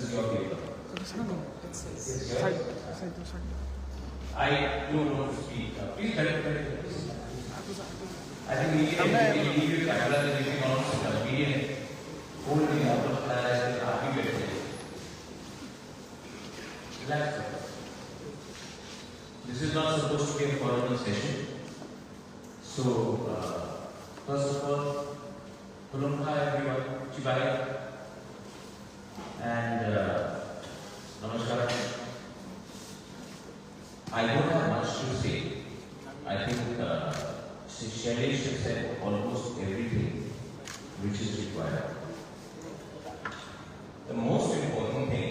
is your paper. It's yours. I don't want to speak. Please tell me. I think we need you camera that you can also media hold me out of as an argument. Relax. This is not supposed to be a formal session. So, first of all, Kulurok everyone, Chibai, and Namaskar. I don't have much to say. I think Shailesh has said almost everything which is required. The most important thing,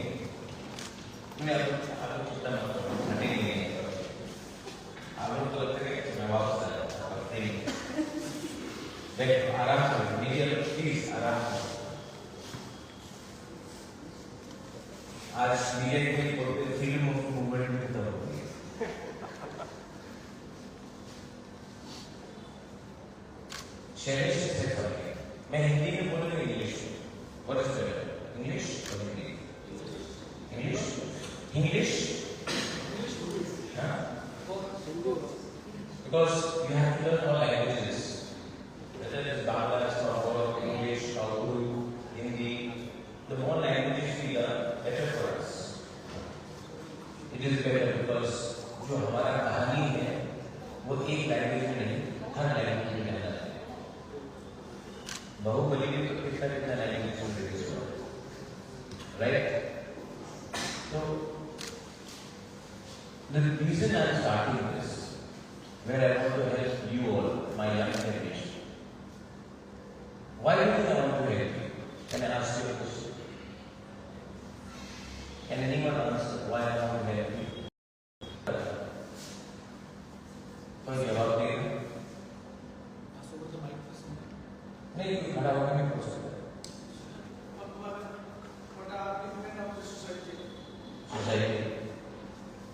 आज media के बोलते freedom of movement में खत्म हो गई है। शैलेश से समझिए, मैं हिंदी में बोलूँगा इंग्लिश में। What is better? English or Hindi? English? English? Because you have to learn all languages. Whether it is Bangla or English or Urdu, Hindi, the more languages we learn, better for us. It is better because जो हमारा कहानी है वो एक language में नहीं, हर language में रहना है। बहुबली में तो कितना लैंग्वेज में रिलीज हुआ, right? So the reason I am starting this, where I want to help you all, my young generation. Why do you think I want to help you? Can I ask you a question? Can anyone answer why I want to help you? कोई जवाब देगा? नहीं, खड़ा होकर नहीं पूछ सकता। Society,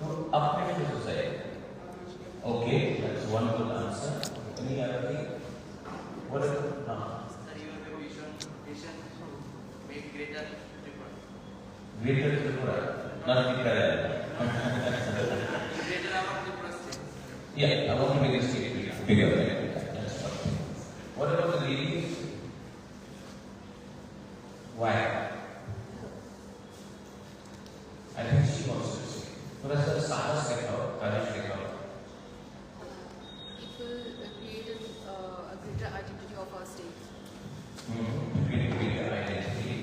तो अपने में society. Okay, that's one good answer. Any other thing? What is it? Your vision make greater Tripura. Greater Tripura, not Tripura. Greater our Tripura state. Yeah, I want to make the state bigger. That's right. What about the ladies? Why? I think she wants to say. But as a Sahas Rekha, Karish Rekha. It will create a greater identity of our state. Greater identity.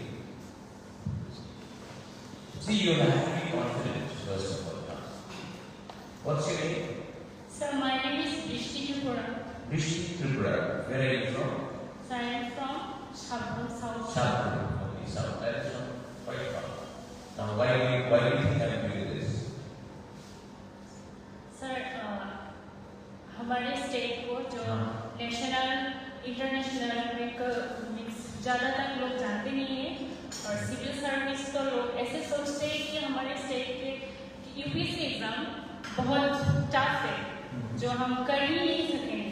See, you have to be confident, first of all. What's your name? Sir, my name is Brishti Tripura. Brishti Tripura. Where are you from? Sir, I am from Shabun, South. Shabun. Okay, South. That is from quite far. Now, why do you think I am doing this? Sir, हमारे state को जो national international में ज़्यादातर लोग जानते नहीं हैं और सिविल सर्विस तो लोग ऐसे सोचते हैं कि हमारे स्टेट के यूपीएससी एग्ज़ाम बहुत टफ है जो हम कर ही नहीं सकेंगे।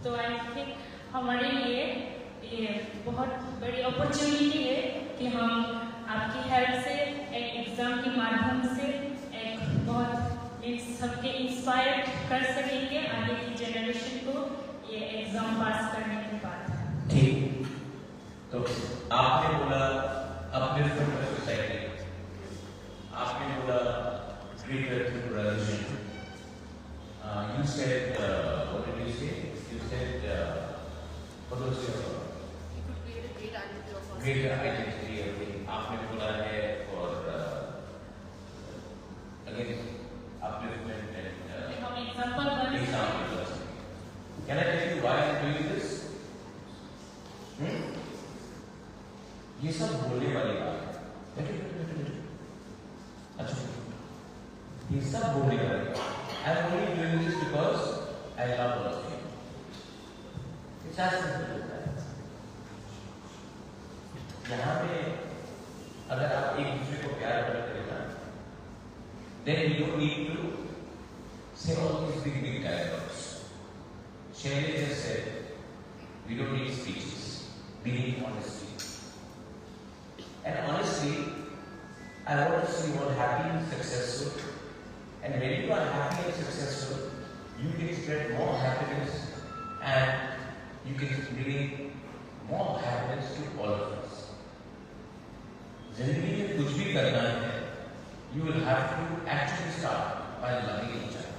तो आई थिंक हमारे लिए ये बहुत बड़ी अपॉर्चुनिटी है कि हम आपकी हेल्प से एक एग्ज़ाम के माध्यम से एक बहुत सबके इंस्पायर कर सकेंगे आगे की जनरेशन को ये एग्जाम पास करने के बाद। ठीक, तो आपने बोला अपने सोसाइटी, आपने बोला greater Tripura. You said what did you say? You said what was your? It could create a great identity of our Greater identity. आपने बोला है और again upliftment and हम example Can I tell you why I am doing this? ये सब बोलने वाली बात है। अच्छा, ये सब बोलने वाली बात। I am only doing this because I love all of you. It's as simple as that. यहाँ पे अगर आप एक दूसरे को प्यार करते हैं ना, then you don't need to say all these big dialogues. Shailesh just said, we don't need speeches. We need honesty. And honestly, I want to see you all happy and successful. And when you are happy and successful, you can spread more happiness and you can bring more happiness to all of us. जिंदगी में कुछ भी करना है, you will have to actually start by loving each other.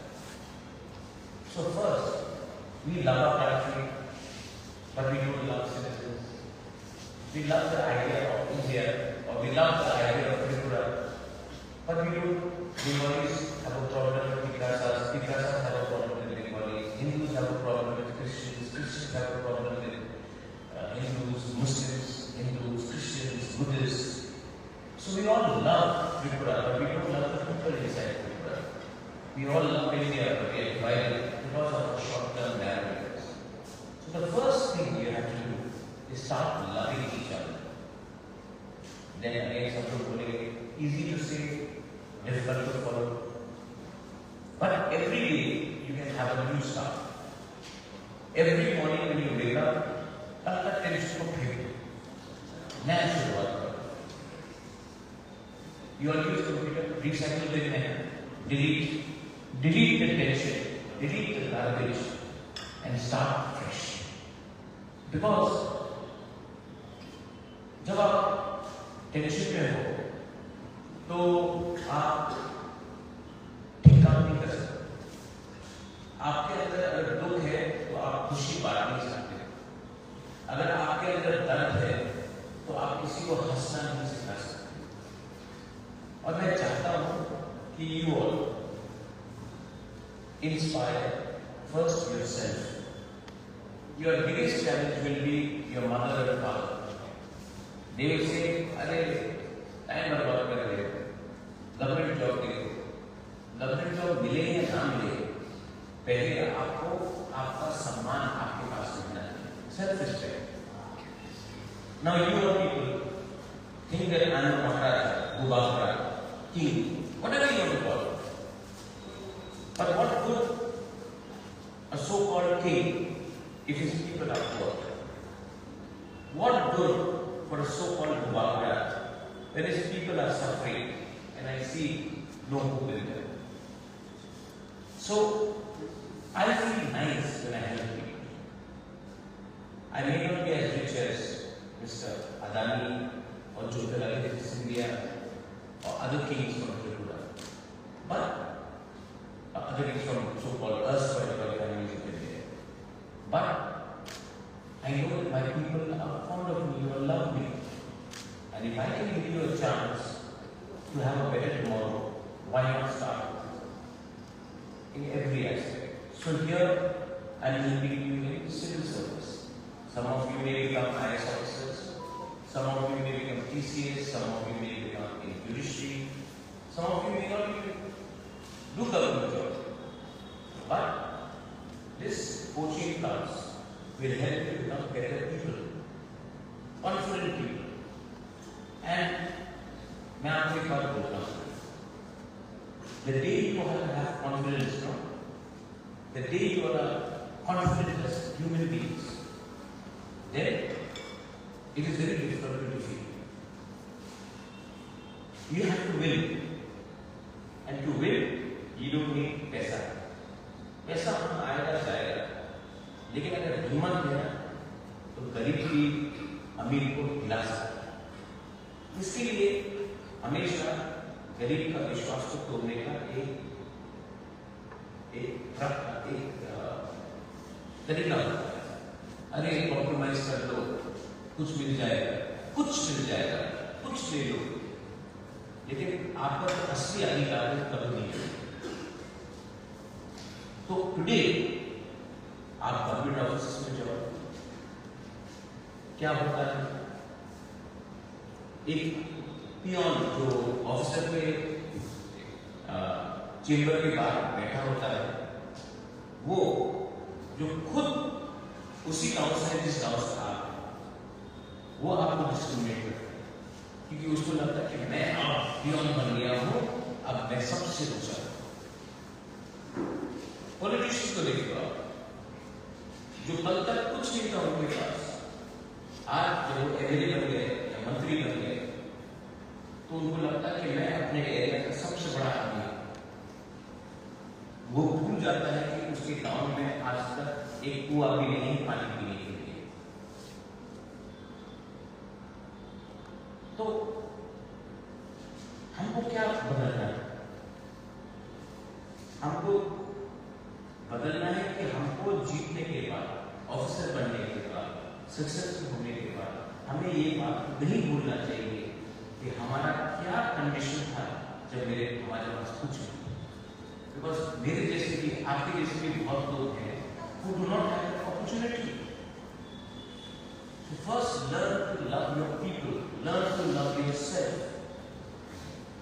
So first, we love our country, but we don't love citizens. We love the idea of India, or we love the idea of Tripura, but we don't. Bengalis have a problem with Tigrasas, Tigrasas have a problem with Bengalis, Hindus have a problem with Christians, Christians have a problem with Hindus, Muslims, Hindus, Christians, Buddhists. So we all love Tripura, but we don't love the people inside Tripura. We all love India, but we are divided because of our short-term narratives. So the first thing you have to do is start loving each other. Then again, some people say, easy to say, difficult to follow. But every day you can have a new start. Every morning when you wake up, कल का tension को फेंक दो, नया शुरुआत करो. You all use computer, recycle the pen, delete the tension, delete the garbage, and start fresh. Because जब आप टेंशन में हो, तो आप ठीक काम नहीं कर सकते. आपके अंदर अगर दुख है, तो आप खुशी बांट नहीं सकते. अगर आपके अंदर दर्द है, तो आप किसी को हंसना नहीं सिखा सकते. और मैं चाहता हूं कि you all inspire first yourself. Your biggest challenge will be your mother and father. They will say, "अरे टाइम बर्बाद कर रहे हो, गवर्नमेंट जॉब देखो." गवर्नमेंट जॉब मिले या ना मिले, पहले आपको आपका सम्मान आपके पास रखना है. Self respect. Now you all people think that I am Maharaja, Bubagra, king, whatever you want to call it. But what good a so-called king if his people are poor? What good for a so-called Bubagra when his people are suffering and I see no hope in them? So I feel nice when I help people. I may not be as rich as Mr. Adani or Jyotirladitya Scindia or other kings from Tripura, but other kings from so-called erstwhile families of India. But I know that my people are fond of me or love me, and if I can give you a chance to have a better tomorrow, why not start in every aspect? So here I am helping you in civil service. Some of you may become IAS officers. Some of you may become TCS, some of you may become in judiciary, some of you may not even do government job. But this coaching class will help you become better people, confident people. And मैं आपको एक बात बोलता हूँ. The day you have confidence, no? The day you are confident as human beings, then it is very difficult to defeat. You have to win. And to win, you don't need पैसा. पैसा हम आएगा जाएगा. लेकिन अगर हिम्मत है ना, तो गरीब भी अमीर को हिला सकता है. इसके लिए हमेशा गरीब का विश्वास को तोड़ने का एक तरीका होता है. अरे कॉम्प्रोमाइज कर लो, कुछ मिल जाएगा, कुछ ले लो. लेकिन आपका तो असली अधिकार कभी नहीं है. तो टुडे आप गवर्नमेंट ऑफिस में जाओ, क्या होता है? एक पियोन जो ऑफिसर पे चेंबर के बाहर बैठा होता है, वो जो खुद उसी गांव से है जिस गांव से आप, वो आपको डिस्क्रिमिनेट करता है, क्योंकि उसको लगता है कि मैं अब पियोन बन गया हूं, अब मैं सबसे ऊंचा हूं. पॉलिटिशियंस को देखो आप, जो कल तक कुछ नहीं था उनके पास, आज जो एमएलए बन गए या मंत्री बन गए, तो उनको लगता है कि मैं अपने एरिया का सबसे बड़ा आदमी हूं। वो भूल जाता है कि उसके गांव में आज तक एक कुआं भी नहीं पानी पीने के लिए। तो हमको क्या बदलना है? हमको बदलना है कि हमको जीतने के बाद, ऑफिसर बनने के बाद, सक्सेसफुल होने के बाद हमें ये बात नहीं भूलना चाहिए कि हमारा क्या कंडीशन था जब हमारे पास कुछ नहीं। बिकॉज मेरे जैसे भी, आपके जैसे भी बहुत लोग हैं who do not have the opportunity. So first learn to love your people, learn to love yourself.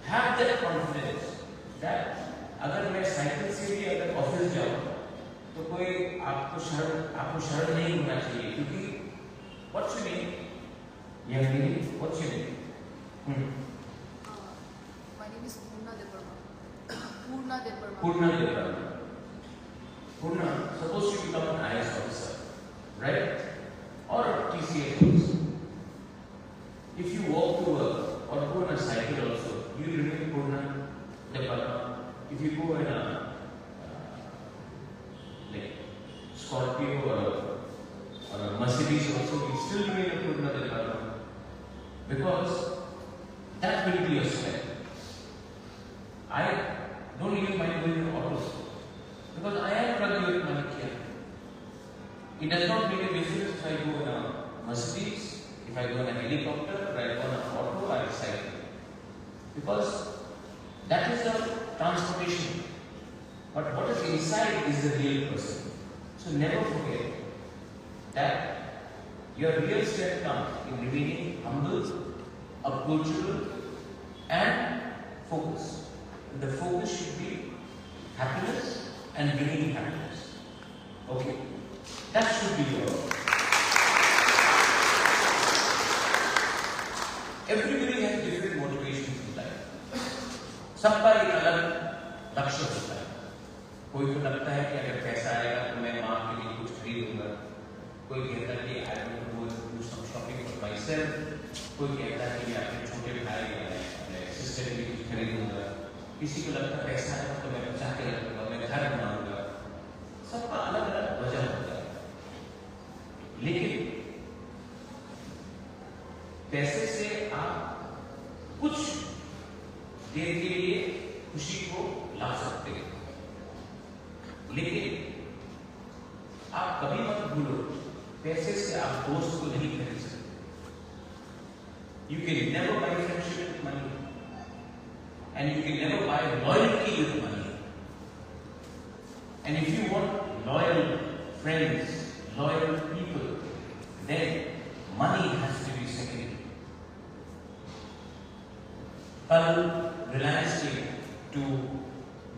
Have that confidence that अगर मैं साइकिल से भी अगर ऑफिस जाऊँ तो कोई आपको शर्म नहीं होना चाहिए, क्योंकि what's your name? Young lady, what's your name? My name is Purna Devarma. Purna Devarma. Purna, suppose you become an IAS officer, right? Or a TCA officer. If you walk to work or go on a cycle also, you remain Purna Devarma. If you go in a like Scorpio or a Mercedes also, you still remain a Purna Devarma, because that will be your strength. I don't even mind going in autos because I am running with money here. It does not make a difference if I go in a Mercedes, if I go in a helicopter, or I go in an auto, or I cycle, because that is the transportation. But what is inside is the real person. So never forget that your real strength comes in remaining humble, approachable, and focused. The focus should be happiness and bringing happiness. Okay, that should be your. Everybody has different motivations in life. सबका एक अलग लक्ष्य होता है। कोई को लगता है कि अगर पैसा आएगा तो मैं माँ के लिए कुछ खरीदूंगा, कोई कहता है कि I want to do some shopping for myself, कोई कहता है कि मैं अपने छोटे भाई या सिस्टर के लिए कुछ खरीदूंगा, किसी को लगता है पैसा आएगा तो मैं बचा के रखूंगा, मैं घर बनाऊंगा। सबका अलग अलग वजह होता है, लेकिन पैसे से आप कुछ देर के लिए खुशी को ला सकते हैं, लेकिन आप कभी मत भूलो, पैसे से आप दोस्त को नहीं खरीद सकते। You can never buy friendship with money, and you can never buy loyalty with money. And if you want loyal friends, loyal people, then money has to be secondary. कल Reliance to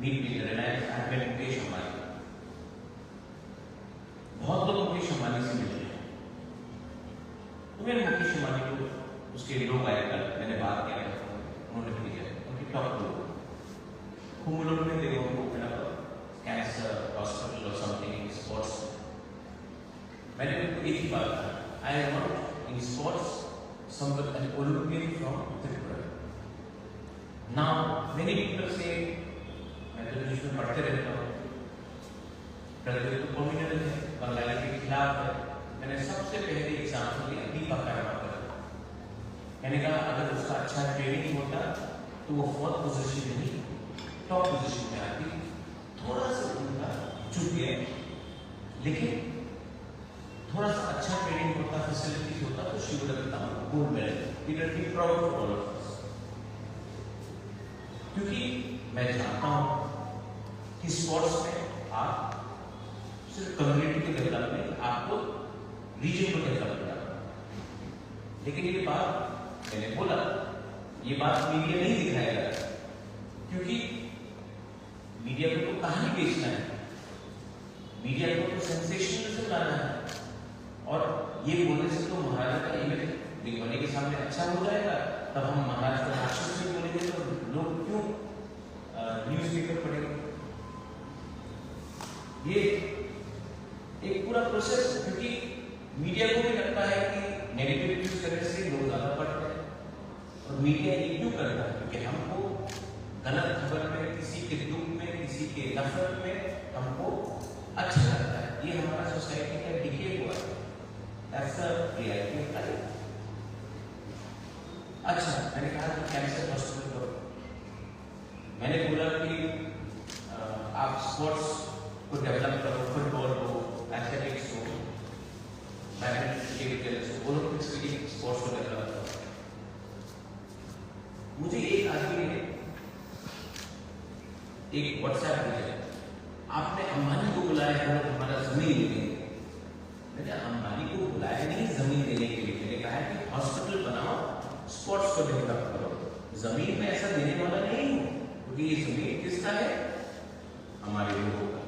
meet me, Reliance I met Mukesh Ambani. बहुत लोग मुकेश अंबानी से मिले हैं, तो मैंने मुकेश अंबानी को उसके लोग आए, कल मैंने बात किया, उन्होंने भेजा उनके टॉप लोग कुमुलोक में दे उनको कैंसर हॉस्पिटल और समथिंग इन स्पोर्ट्स। मैंने उनको एक ही बात कहा, I am not in sports someone N Olympian from Tripura. Now many people say मैं तो न्यूज़ में पढ़ते रहता हूँ, प्रत्येक तो कॉम्युनल है, बंगाली के खिलाफ है। मैंने सबसे पहले एग्जाम्पल लिया बुबाग्रा का। मैंने कहा अगर उसका अच्छा ट्रेनिंग होता तो वो फोर्थ पोजीशन नहीं टॉप पोजीशन में आती। थोड़ा सा उनका चुप गया, लेकिन थोड़ा सा अच्छा ट्रेनिंग होता, फैसिलिटीज होता तो she would have become gold medal. It will be proud for all of us, क्योंकि मैं जानता हूं कि स्पोर्ट्स में आप सिर्फ कम्युनिटी को डेवलप नहीं, आपको रीजन को डेवलप करना। लेकिन ये बात मैंने बोला, ये बात मीडिया नहीं दिखाएगा, क्योंकि मीडिया को तो कहानी बेचना है, मीडिया को तो सेंसेशनलिज्म लाना है, और ये बोलने से तो महाराजा का इमेज दिखवाने के सामने अच्छा हो जाएगा। तब हम महाराज को राक्षस में बोलेंगे तो लोग क्यों न्यूज़पेपर पढ़ेंगे? ये एक पूरा प्रोसेस है, क्योंकि मीडिया को भी लगता है कि नेगेटिव न्यूज़ करने से लोग ज्यादा पढ़ते हैं, और तो मीडिया ये क्यों करता है? क्योंकि हमको गलत खबर में, किसी के दुख में, किसी के नफरत में हमको अच्छा लगता है। ये हमारा सोसाइटी का डिके हुआ है। That's the reality of life. अच्छा, मैंने कहा कि कैंसर हॉस्पिटल को मैंने बोला कि आप स्पोर्ट्स को डेवलप करो, फुटबॉल हो, एथलेटिक्स हो, बैडमिंटन हो, ओलंपिक्स के लिए स्पोर्ट्स को डेवलप करो। मुझे एक आदमी ने एक व्हाट्सएप भेजा, आपने अंबानी को बुलाया है हमारा जमीन लेने। मैंने अंबानी को बुलाया नहीं जमीन देने के लिए, मैंने कहा कि हॉस्पिटल बनाओ, स्पोर्ट्स को डेवलप करो। जमीन में ऐसा देने वाला नहीं हूं, क्योंकि ये जमीन किसका है? हमारे लोगों का।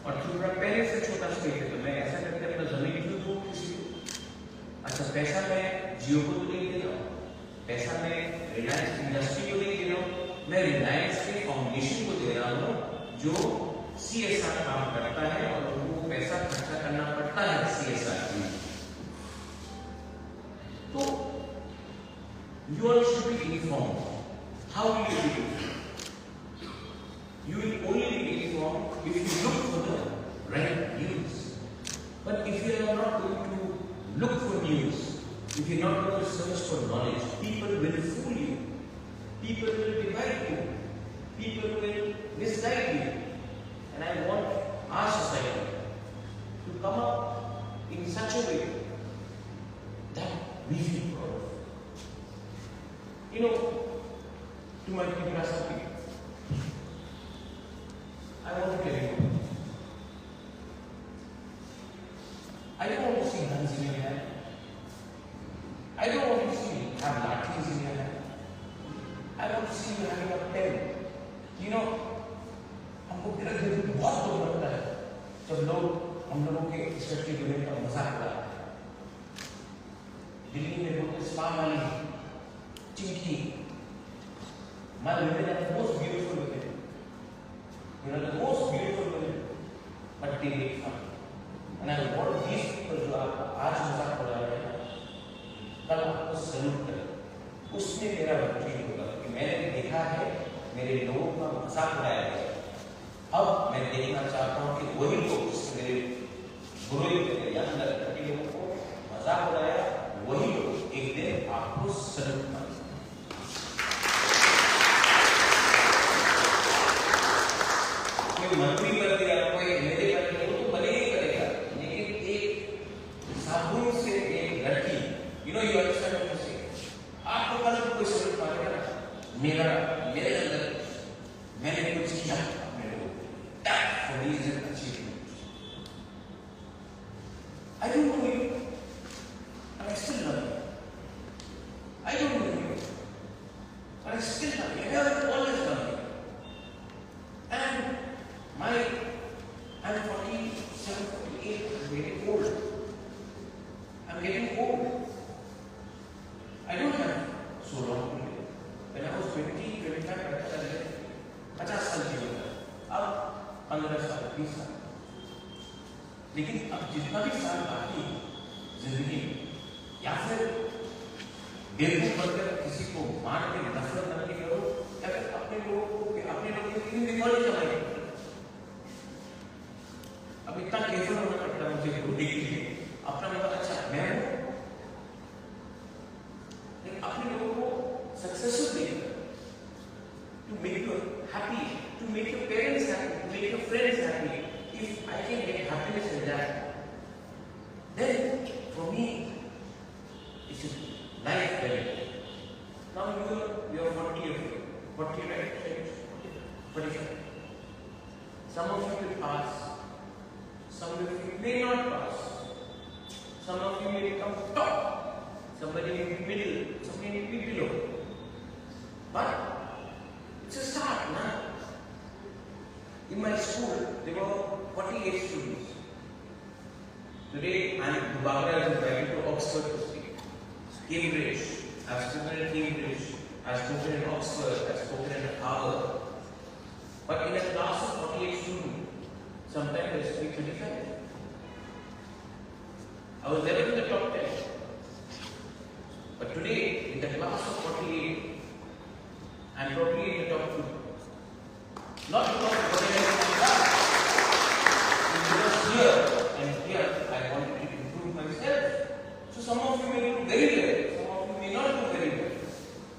और थोड़ा पहले से छोटा स्टेट है, तो मैं ऐसा करके अपना जमीन क्यों दूं किसी को? अच्छा, पैसा मैं जियो को तो नहीं दे रहा हूं, पैसा मैं रिलायंस इंडस्ट्री को नहीं दे रहा हूं, मैं रिलायंस के फाउंडेशन को दे रहा हूं जो CSR काम करता है और उनको पैसा खर्चा करना पड़ता है CSR में। तो you all should be informed. How will you be informed? You will only be informed if you look for the right news. But if you are not going to look for news, if you are not going to search for knowledge, people will fool you. People will divide you. People will misguide you. And I want our society to come up in such a way that we feel proud of. You know, to my curiosity, I want to tell you, I don't want to see guns in your hand. I don't want to see you have lathis in your hand. I want to see you having a pen. You know, हमको धीरे धीरे बहुत दुख लगता है जब लोग हम लोगों के स्पेशली यूनिट का मजाक उड़ाते हैं। दिल्ली में लोग स्पा वाली Chinki, my women are the most beautiful women. You know, the most beautiful women, but they make fun. And I want these people जो आप आज मजाक उड़ा रहे हैं, कल आपको सैल्यूट करें। उसमें मेरा वकील होगा कि मैंने देखा है मेरे लोगों का मजाक उड़ाया गया। अब मैं देखना चाहता हूं कि वही लोग जिसने बुराई करे या लड़के लोगों को मजाक उड़ाया, वही लोग एक दिन आपको सैल्यूट करें। कोई मंत्री कर दिया, कोई मेरे कर दिया, वो तो भले ही करेगा, लेकिन एक साबुन से एक लड़की, you know, you understand what I'm saying? आपको कल कोई सैल्यूट मारेगा ना, मेरे अंदर मैंने कुछ किया। That for me is an achievement. I don't know you, and I still love you. I don't know you, but I still love you. I have always loved you. And I'm 47, 48, I'm getting old. I'm getting old. I don't have so long to live. When I was 20, 25, 50 साल की उम्र, अब 15 साल, 20 साल, लेकिन अब जितना भी साल बाकी जिंदगी में, या फिर बेवकूफ बनकर किसी को मार के नफरत करने करो, या फिर अपने लोगों को निकाले चलाए। अब इतना केयरफुल होना पड़ता है मुझे बुद्धि के लिए, अपना मतलब अच्छा मैं हूं, लेकिन अपने लोगों को सक्सेसफुल देखकर, to make you happy, to make your parents happy, to make your friends happy. If I can get happiness in that, then for me, it's a life benefit. Now you are 40, right? 45. Some of you will pass, some of you may not pass, some of you may become top, somebody may be middle, somebody may be below. But it's a start, man. In my school, there were 48 students. Today, Bubagra is invited to Oxford to speak. Cambridge, I've spoken in Cambridge, I've spoken in Oxford, I've spoken in Harvard. But in a class of 48 students, sometimes I speak 25. I was never in the top 10. But today, in the class class of 48, I'm probably in the top 2. Not because of what I did in my class. Because here and here I wanted to improve myself. So some of you may do very well, some of you may not do very well.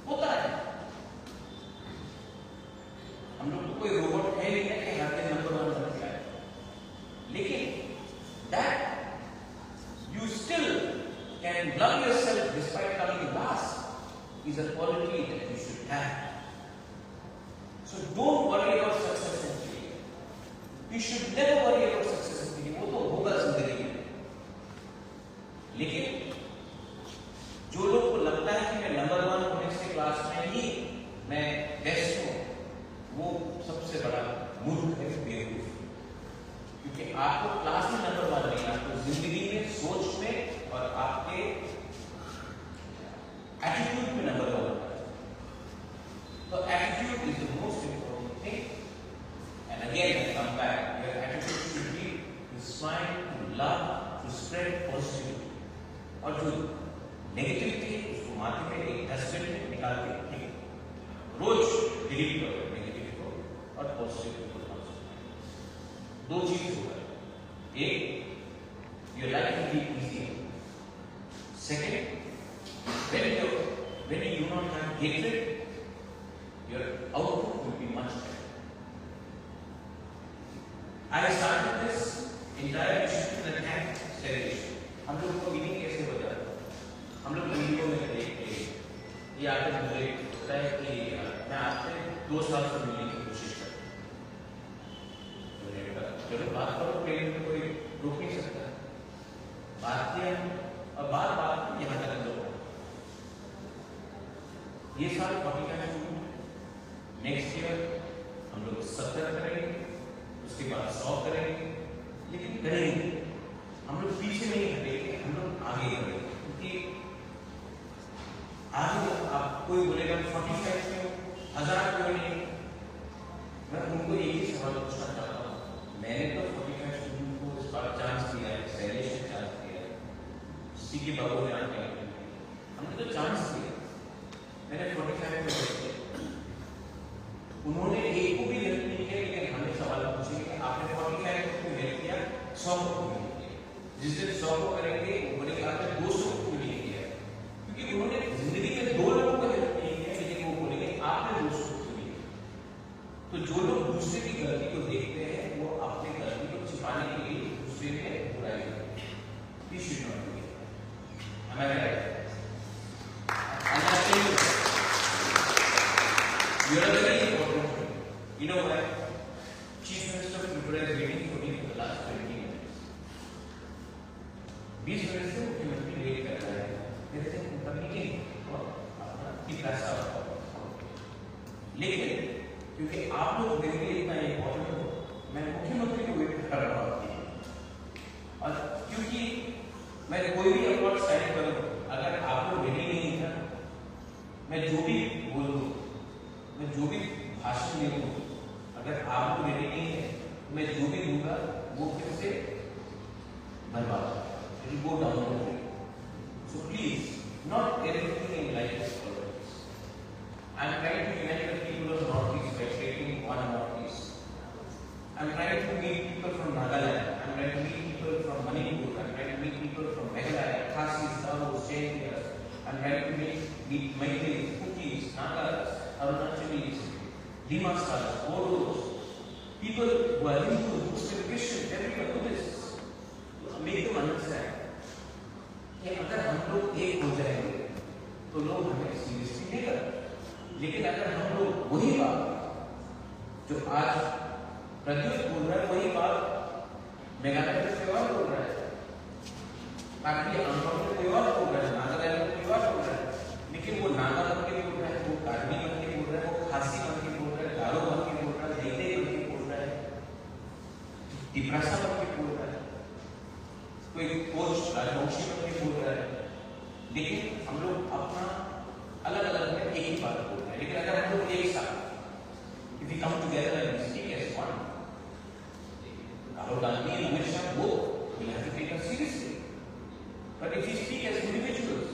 होता है. हम लोग को कोई robot है नहीं कि हर दिन नंबर 1 बन जाए. लेकिन that you still can love yourself despite coming last is a quality that you should have. So don't worry about success and failure. You should never worry about success and failure. वो तो होगा जिंदगी में. लेकिन जो लोग को लगता है कि मैं नंबर 1 होने से क्लास में ही मैं बेस्ट हूँ, वो सबसे बड़ा मूर्ख है, बेवकूफ. क्योंकि आपको क्लास में नंबर 1 नहीं, आपको जिंदगी में, सोच में और आपके एटीट्यूड में नंबर 1 होता है. तो attitude is the most important thing. And again I come back, your attitude should be to smile, to love, to spread positivity. और जो नेगेटिविटी है उसको माथे में एक डस्टबिन में निकाल के फेंको. रोज डिलीट करो नेगेटिव को और पॉजिटिव को. दो चीज होगा. एक, your life will be easy. Second, when you do not have hatred, your output will be much better. I started this entire mission in the tank celebration. हम लोग को मीटिंग कैसे होता है? हम लोग वीडियो में देखते हैं. ये आके मुझे लगता है कि मैं आपसे 2 साल से मिलने की कोशिश करता हूँ. चलो बात करो, प्रेम में कोई रोक नहीं सकता. बात किया और बात यहाँ तक लो. ये साल 40 का शुरू. नेक्स्ट ईयर हम लोग 70 करेंगे, उसके बाद 100 करेंगे. लेकिन करेंगे, हम लोग पीछे नहीं हटेंगे, हम लोग आगे बढ़ेंगे. क्योंकि आगे आप कोई बोलेगा 45 में 1000 क्यों नहीं. मैं उनको एक ही सवाल पूछना चाहता हूँ. मैंने तो 45 स्टूडेंट को इस बार चांस दिया है, सेलेक्शन चांस दिया है. सी के बाबू ने आके हमने तो चांस दिया. मैंने 45 में दिया. उन्होंने एक को भी हेल्प नहीं किया. लेकिन हमें सवाल पूछेंगे आपने 45 को हेल्प किया, 100 को भी नहीं किया. जिस दिन 100 को करेंगे वो बोलेंगे आपने 200 को भी नहीं किया. क्योंकि उन्होंने जिंदगी में 2 लोगों को हेल्प नहीं किया, लेकिन वो बोलेंगे आपने 200 को भी नहीं किया. तो जो लोग दूसरे की गलती को देखते हैं वो अपनी गलती को छिपाने के लिए दूसरे में बुराई करते हैं. This should not be. Am I right? And I tell you, you are a very important thing. You know why? Chief Minister of Tripura is waiting for me for the last 20 minutes. 20 minute से मुख्यमंत्री wait कर रहा है. मेरे से उनका meeting और अपना पैसा होगा. लेकिन क्योंकि आप लोग मेरे लिए इतना इम्पोर्टेंट हो, मैं मुख्यमंत्री को वेट कर रहा हूँ. और क्योंकि मैं कोई भी अवार्ड साइन करूँ, अगर आप लोग रेडी नहीं था, मैं जो भी बोलूँ, मैं जो भी भाषण दे दूँ, अगर आप लोग रेडी नहीं है, मैं जो भी दूंगा वो फिर से बर्बाद. It will go down the drain. So please, not everything in life is politics. I am trying to unite the people of Northeast by creating one Northeast. I am trying to meet people from Nagaland. I am trying to meet people from Manipur. I am trying to meet people from Belai, Khasi, Savos, Jaintias. I am trying to meet Maithili, Kukis, Nagas, Arunachalis, Dimasas, Bodos. People who are Hindus, Muslim, Christian, everyone Buddhists. Make them understand कि अगर हम लोग एक हो जाएंगे तो लोग हमें सीरियसली लेगा. लेकिन अगर हम लोग वही बात जो आज प्रद्युत बोल रहा है, वही बात मेघालय में कोई और बोल रहा है, बाकी आंध्र में कोई और बोल रहा है, नागालैंड में कोई और बोल रहा है, लेकिन वो नागा बन के बोल रहा है, वो कार्बी बन के बोल रहा है, वो खासी बन के बोल रहा है, गारो बन के बोल रहा है, देते बन के बोल रहा है, तिब्रासा बन के बोल रहा है, कोई कोच राजवंशी बन के बोल रहा है. लेकिन हम लोग अपना अलग अलग में एक ही बात बोल रहे हैं. लेकिन अगर हम लोग एक साथ if we come together and speak as one, Rahul Gandhi and Amit Shah both will have to take us seriously. But if we speak as individuals,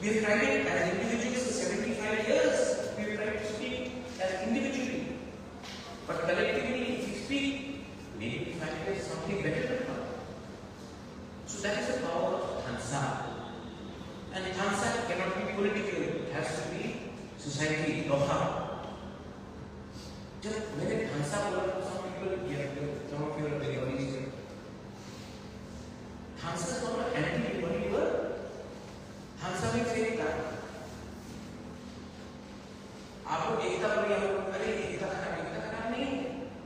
We have tried it as individuals for 75 years. We have tried to speak as individually. But collectively, if we speak, maybe we find there is something better than that. So that is the power of Thansa. And Thansa cannot be political. It has to be society, Loha. Just when it Thansa, some people, some of you are very early. Thansa is not an anti-liberty word. Thansa means एकता. आप लोग एकता बोलिए, अरे एकता का नाम नहीं है.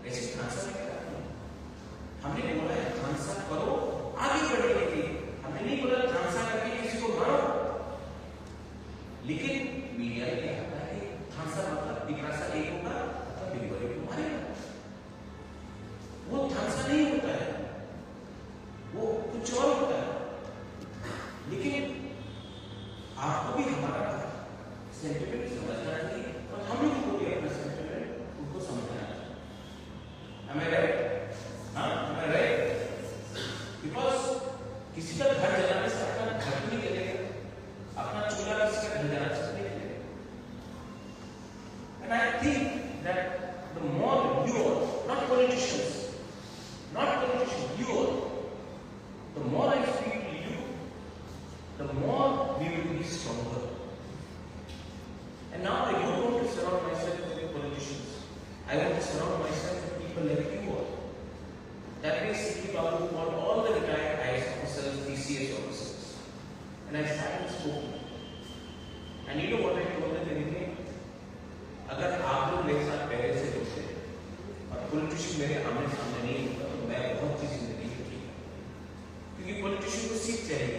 ऐसे Thansa में क्या है? हमने बोला है Thansa करो आगे बढ़ने के लिए. हमने नहीं बोला Thansa करके किसी को मारो. लेकिन मीडिया ने कहता है Thansa मतलब विकास एक होगा, तो बिल्कुल को मारेगा. वो Thansa नहीं होता है. वो कुछ और होता है. लेकिन आपको भी हमारा सेंटिमेंट समझना चाहिए और हम लोगों को भी अपना सेंटिमेंट उनको समझना चाहिए. Am I right? हाँ, am I right? Because किसी का घर जलाने से अपना घर नहीं जलेगा, अपना चूल्हा किसी का घर जलाने से नहीं जलेगा. And I think that the more you all, not politicians, you all, the more I speak to you, the more we will be stronger. And now I don't want to surround myself with politicians. I want to surround myself with people like you all. That way, C.P. Babu called all the retired IAS officers, TCS officers. And I started spoken. And you know what I told them anything? अगर आप लोग मेरे साथ पहले से होते और politician मेरे आमने सामने नहीं होता तो मैं बहुत चीज जिंदगी में की. क्योंकि पॉलिटिशियन को सीट चाहिए,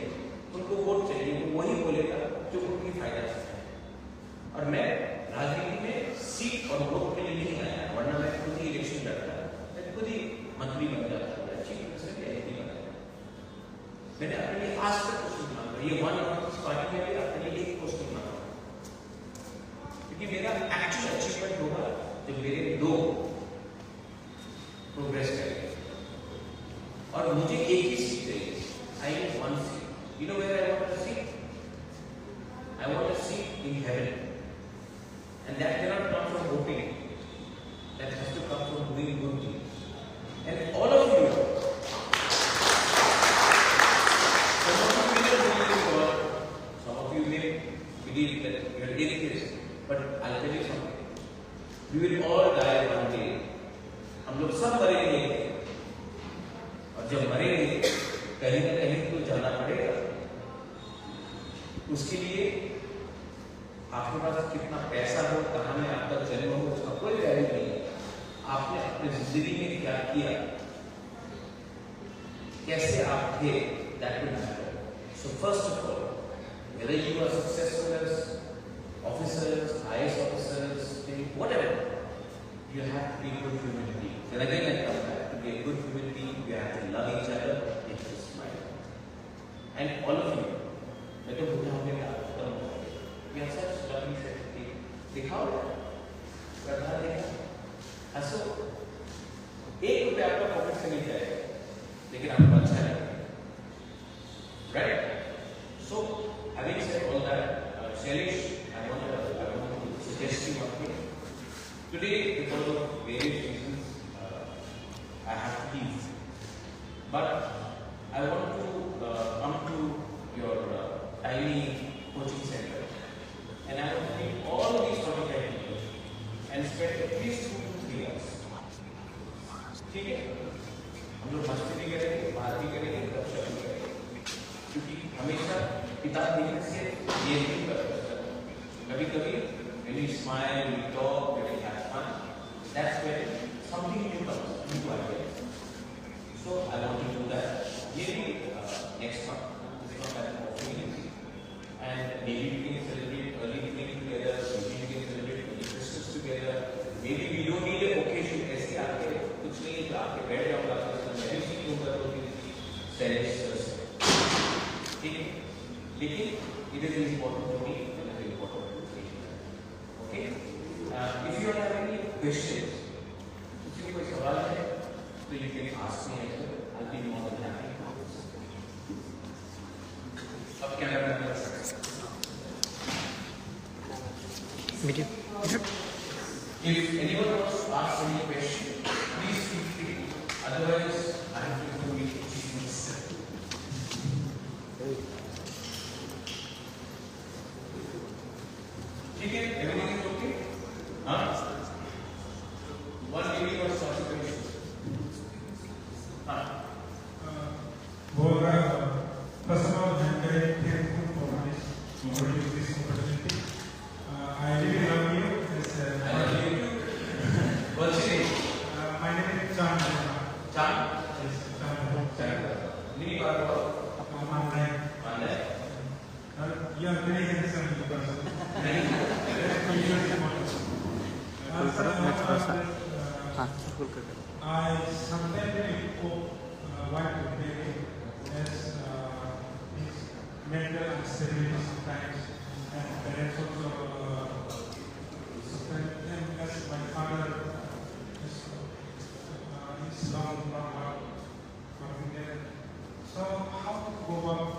उनको वोट चाहिए, वो वही बोलेगा जो उनकी फायदा चाहता है. और मैं राजनीति में सीट और वोट के लिए नहीं आया, वरना मैं खुद ही इलेक्शन लड़ता, मैं खुद ही मंत्री बन जाता, चीफ मिनिस्टर या एमपी बन जाता. मैंने अपने लिए आज तक कुछ नहीं मांगा. ये वन ऑफ पार्टी में भी अपने लिए एक पोस्ट नहीं मांगा, क्योंकि मेरा एक्चुअल अचीवमेंट होगा जब मेरे लोग प्रोग्रेस करेंगे. और मुझे एक ही सीट चाहिए. I need one seat. You know where I want a seat? I want a seat in heaven. And that cannot come from voting. That has to come from doing good things. And all of you, some of you may not believe in God, some of you may believe that you are atheist, but I'll tell you something. We will all die one day. हम लोग सब मरेंगे, और जब मरेंगे कहीं ना कहीं तो जाना पड़ेगा. उसके लिए आपके पास कितना पैसा हो, कहाँ में आपका जन्म हो, उसका कोई वैल्यू नहीं है. आपने अपनी जिंदगी में क्या किया, कैसे आप थे, that will matter. So first of all, whether you are successful as officers, IAS officers, whatever, you have to be a good human being. Then again, I come back to be a good human being. You have to love each other and to smile. And all of you, मैं तो बुढ़ा हो गया, खत्म हो गया. We are such loving set. दिखाओ करना देखा. हंसो. ₹1 आपका पॉकेट से नहीं जाएगा, लेकिन आपको अच्छा लगेगा. Right? So, having said all that, Shailesh, I want to suggest you one thing. Today, because of various reasons, I have to leave. But I want to come to your tiny coaching center, and I want to meet all these 45 people and spend at least 2 to 3 hours. ठीक है? हम लोग मस्ती भी करेंगे, बात भी करेंगे, गपशप भी करेंगे. क्योंकि हमेशा किताब देखने से ये नहीं करता. कभी-कभी when you smile, when you talk, when you have fun, that's when something new comes, new ideas. So I want to do that. Maybe next month. This month I am offering it. And maybe we can celebrate early evening together. Maybe we can celebrate early Christmas together. Maybe we don't need an occasion. ऐसे आके कुछ नहीं तो आके बैठ जाओ classes में. मैं भी सीखूंगा तो सेलेक्ट ठीक है. लेकिन it is important to me and it is important to you. Okay? If you have any questions, किसी को कोई सवाल है तो you can ask me as well. I'll be more than happy. अब क्या करना है? Medium. If anyone wants to ask any question, please feel free. Otherwise, I have to go meet Chief Minister. Okay, everything is okay? Huh? One lady was asking questions. Huh? Bubagra, first of all, I am very thankful for this opportunity. I really love you. I love you too. What's your name? My name is Chan. Chan? Yes, Chan. Chan. Nini Parva? Mandai. You are very handsome person. Next person. I sometimes hope want to play as mental instability sometimes, and parents also sometimes, and as my father is long out working there. So how to go about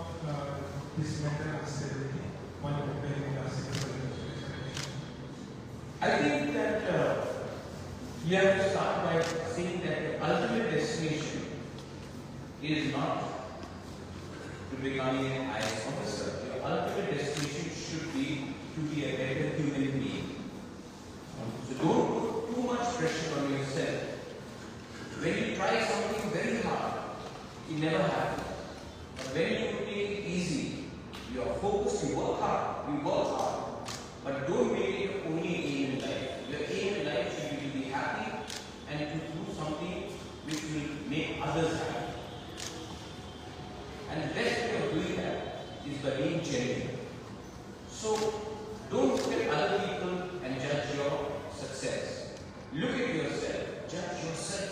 this mental instability while preparing the civil service? I think that you have to start by saying that the ultimate destination is not to becoming an IAS officer. Your ultimate destination should be to be a better human being. So don't put too much pressure on yourself. When you try something very hard, it never happens. But when you take it easy, you are focused, you work hard, but don't make it your only aim in life. Your aim in life should be to be happy and to do something which will make others happy. And the best way of doing that is by being genuine. So don't look at other people and judge your success. Look at yourself, judge yourself.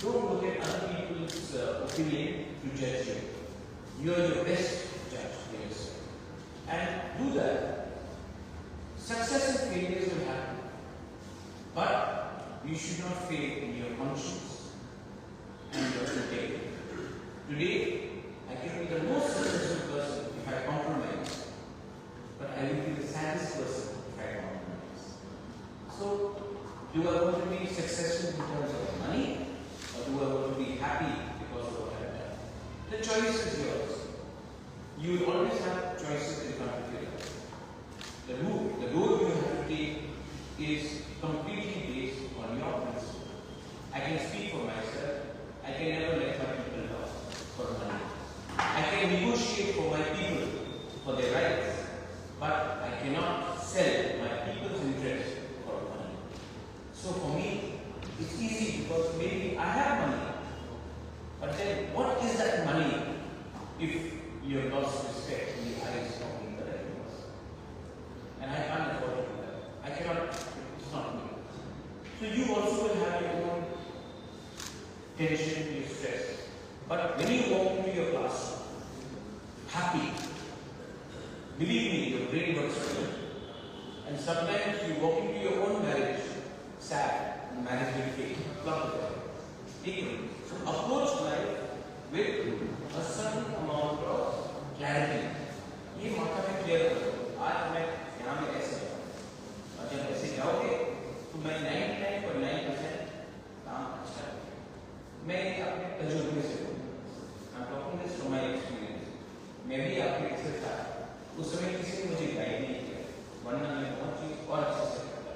Don't look at other people's opinion to judge you. You are your best judge for yourself. And do that. Success and failures will happen. But you should not fail in your conscience and your integrity. Today, I can be the most successful person if I compromise, but I will be the saddest person if I compromise. So, do I want to be successful because of money, or do I want to be happy because of what I've done? The choice is yours. You will always have choices in front of you. The road you have to take is completely based on your principle. I can speak for myself. I can never let my people down for money. I can negotiate for my people for their rights, but I cannot sell my people's interest for money. So for me, it's easy because maybe I have money, but then what is that money if you have lost respect in the eyes of people that you lost? And I can't afford to do that. I cannot, it's not me. So you also will have your own tension, your stress. But when you walk into your classroom, happy, believe me, your brain works for you. And sometimes you walk into your own marriage, sad, and marriage will fail. Plug it in. So approach life with a certain amount of clarity. ये माथा में clear करो. आज मैं यहाँ में ऐसे जाऊँ. और जब ऐसे जाओगे, तो मैं 99.9% काम अच्छा करूँ. मैं अपने तजुर्बे से I'm talking this from my experience. मैं भी आपके जैसे था. उस समय किसी ने मुझे गाइड नहीं किया. वरना मैं बहुत चीज और अच्छे से करता.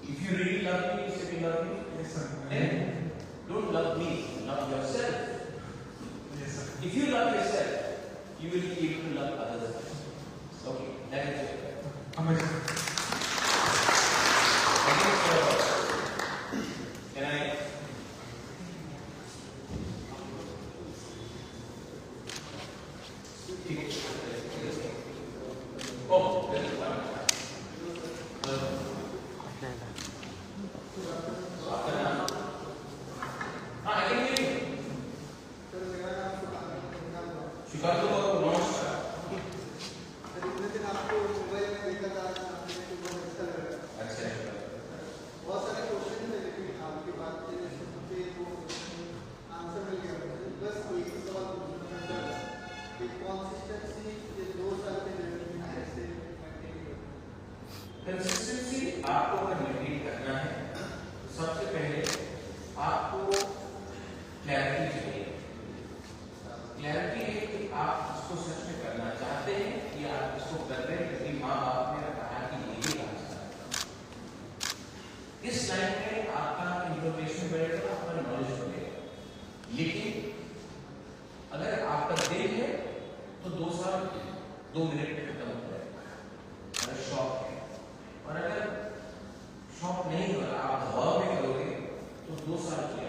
If you really love me, you say you love me. Yes, sir. Then don't love me. Love yourself. Yes, sir. If you love yourself, you will be able to love others. Okay, that is it. Amazing. Can I? Oh, there is one. I can hear you. शिकायतों को नमस्कार. अच्छा. बहुत सारे question है लेकिन आपकी बात के पे वो आंसर मिल गया मुझे. बस एक ही सवाल पूछना था कि कंसिस्टेंसी ये 2 साल के जर्नी में कैसे मेंटेन करें. Consistency आपको अगर मेंटेन करना है तो सबसे पहले आपको क्लैरिटी चाहिए। क्लैरिटी है कि आप इसको सच में करना चाहते हैं कि आप इसको कर रहे हैं क्योंकि माँ बाप ने कहा कि ये रास्ता। इस लाइन में आपका इंफॉर्मेशन बढ़ेगा, आपका नॉलेज बढ़ेगा। लेकिन अगर आपका दिल है तो 2 साल 2 मिनट में खत्म हो जाएगा। अगर शौक है, और अगर शौक नहीं हो रहा, आप दबाव में करोगे तो 2 साल के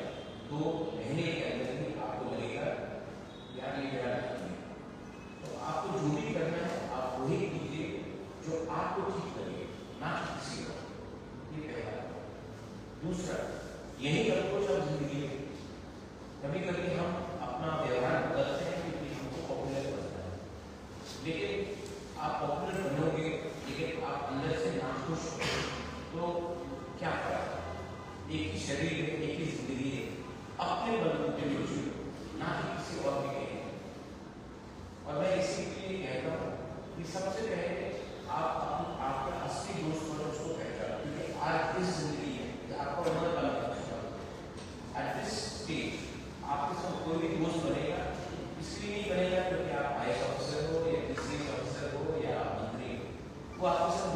2 महीने के अंदर ही आपको लगेगा यार ये मेरा नहीं है। तो आपको जो भी करना है आप वही कीजिए जो आपको ठीक लगे, ना किसी को। ये पहला। दूसरा, यही अप्रोच आप जिंदगी में कभी कभी हम अपना व्यवहार बदलते हैं क्योंकि हमको पॉपुलर बनना है। लेकिन आप पॉपुलर बनोगे लेकिन आप अंदर से नाखुश हो तो क्या करेगा? एक ही शरीर है, एक ही जिंदगी है, अपने बलबूते पे जियो, ना कि किसी और के लिए। और मैं इसीलिए कहता हूँ कि सबसे पहले आप आपका असली दोस्त और उसको पहचानो, क्योंकि आज इस जिंदगी है आपको मदद करना चाहिए। एट दिस स्टेज आपके साथ कोई भी दोस्त बनेगा इसलिए नहीं बनेगा क्योंकि आप IAS ऑफिसर हो या ICS ऑफिसर हो या मंत्री हो, वो आपके साथ